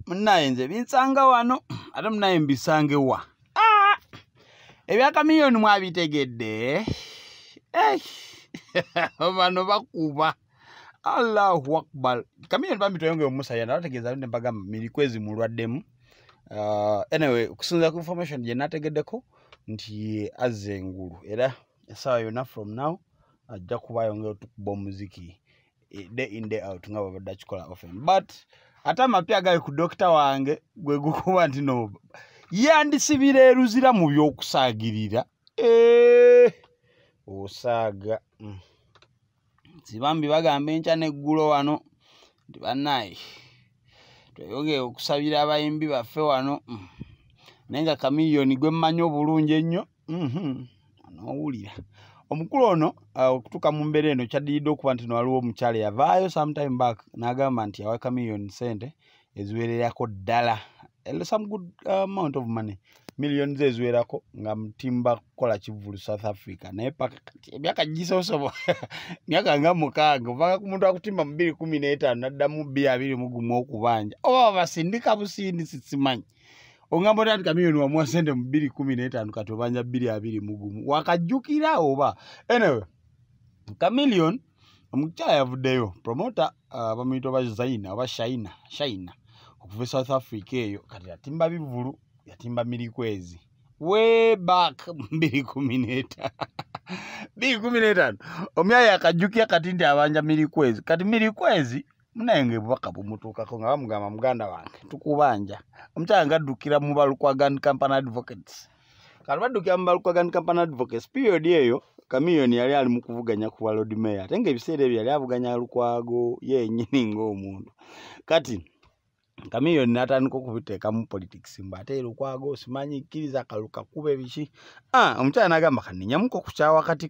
Munaye nze binsanga wano ate munaye mbisange wa ebya kamiliyoni mwabitegedde bano bakuba Allahu Akbar kamiliyoni bambitoyonge omusaya nabategeeza ne bagamba milikwezi mulwaddemu anyway okusinza ku information gye nategeddeko nti azze engulu era essaawa yonna from now ajja kubayongera otukuba omuziki day in day out nga babadde akikola often but ate amapya agali ku dokita wange gwe gukuba nti no yandisibira eruzira mu by'okusaagirira osaaga sibambi bagamba enkya n'eggulo wano nti bannaye tweyongeye okusabira abayimbi baffe wano naye nga kamiliyoni gwe mmanyi obulungi ennyo n'owulira omukulu ono okutuuka mu mbeera eno kyaddiridde okuba nti waliwo omukyala yavaayo sometime back n'agamba nti yawa kamiliyoni sente eziwererako ddala some good amount of money millions eziwerako nga mutimba kukola kivulu South Africa naye paka kati emyaka gisosobo myaka nga mukaaga ovanga ku muntu akutimba mu 2015 n'addamu 2021 okubanja oba basindika busindi simanyi ongamba nti kamiliyoni wamuwa sente mu 2015 kati obanja 2021 wakajjukira oba anyway kamiliyoni omukyala yavuddeyo promoter bamuyita oba Zaina oba Shaina okuva South Africa eyo kati yatimba bivulu yatimba milikwezi way back 2015 omyaya akajjukira kati nti abanja milikwezi kati milikwezi munenge bubaka bumutuukako nga bamugamba muganda wange tukubanja omukyala ngaddukira mu Balukwagan Company Advocates kati baddukira mu Balukwagan Company Advocates period eyo kamiliyoni yali ali mu kuvuganya ku Lord Mayor ate ng'ebiseera ebyo yali avuganya Lukwago yennyini ng'omuntu kati kamiliyoni n'atandika okubiteeka mu politics mbate Lukwago simanyi kkiriza kaluka kuba ebiki omukyala n'agamba kaninyamuko ku kyawa kati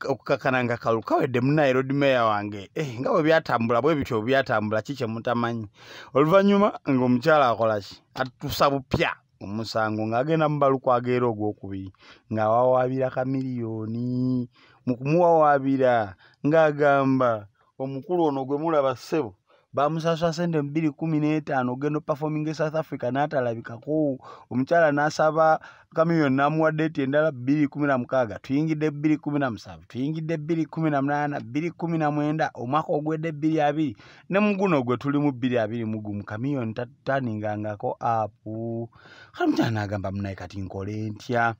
okukakananga kaluka wedde munaye Lord Mayor wange nga bwe byatambula bwe bityo byatambula kike mutamanyi oluvannyuma ng'omukyala akola ki atusa bupya omusango ng'agenda mu Balukwago era ogwokubiri ng'awawaabira kamiliyoni mu kumuwawaabira ng'agamba omukulu ono gwe mulaba ssebo bamusasula sente mu 2015 ogenda performing South Africa n'atalabikako omukyala n'asaba kamiliyoni n'amuwa date endala 2016 tuyingidde 2017 tuyingidde 2018 2019 omwaka ogwedde 2020 ne muguno gwe tuli mu 2021 kamiliyoni tataningangako apu kati omukyala n'agamba munaye kati nkole ntya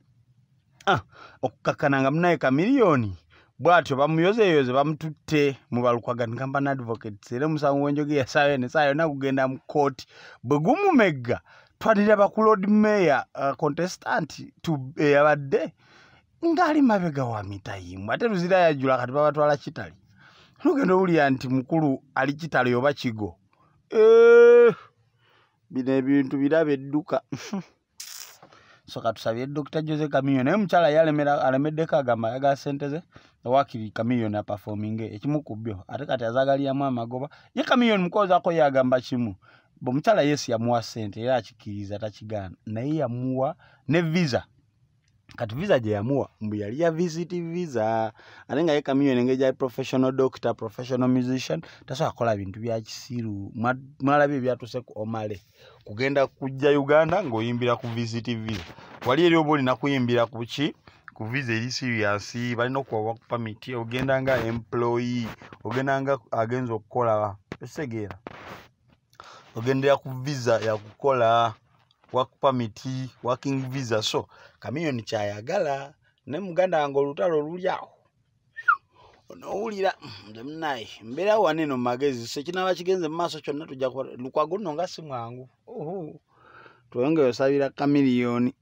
okukakkananga munaye kamiliyoni bwatyo bamuyozeeyoze bamututte mu Balukwagan Company Advocates era omusango w'enjoge yasaayo n'essaawa yonna kugenda mu kooti bwe gumumegga twaliraba ku Lord Mayor contestant eyabadde ng'ali mabega wa mitayimbwa ate luzira yajjula kati babatwala kitali nogenda owulira nti mukulu ali kitali oba kigo bino ebintu biraba edduka soka tusabye Dr. Jose Kamiliyoni naye omukyala alemeddeko agamba ayagala ssente ze ewakiri kamiliyoni aperforming ekimu ku byo ate kati azaagaliramu amagoba ye kamiliyoni mukozaako yagamba kimu omukyala Yesu yamuwa ssente era akikkiriza takigaana naye yamuwa ne visa kati visa gye yamuwa mbu yali ya visit visa ate nga ye kamiliyoni engeri gyali professional doctor professional musician tasobola kukola bintu bya kisiru mwalabye ebyatuuse ku Omale kugenda kujja Uganda ng'oyimbira ku visit visa wali eri oba olina kuyimbira ku ki ku visa eri serious balina okuwa work permit ogenda nga employee ogenda nga agenza okukola esegeera ogendera ku visa ya kukola work permit working visa so kamiliyoni kyayagala ne muganda wange olutalo luli awo onowulira nze munaye mbeera wano eno mu magezi sekinaba kigenze mu maaso kyonna tujja kukola Lukwago nno nga si mwangu tweyongere osabira kamiliyoni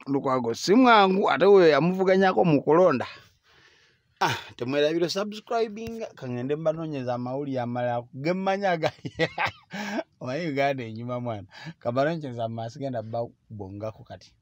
Lukwago si mwangu ate we yamuvuganyako mu kulonda temwerabire subscribing kangende mbanoonyeza amawulire amalala gemmanyi agali omanyi Uganda enyuma mwana kambanoonyeza mu maaso genda bbongako kati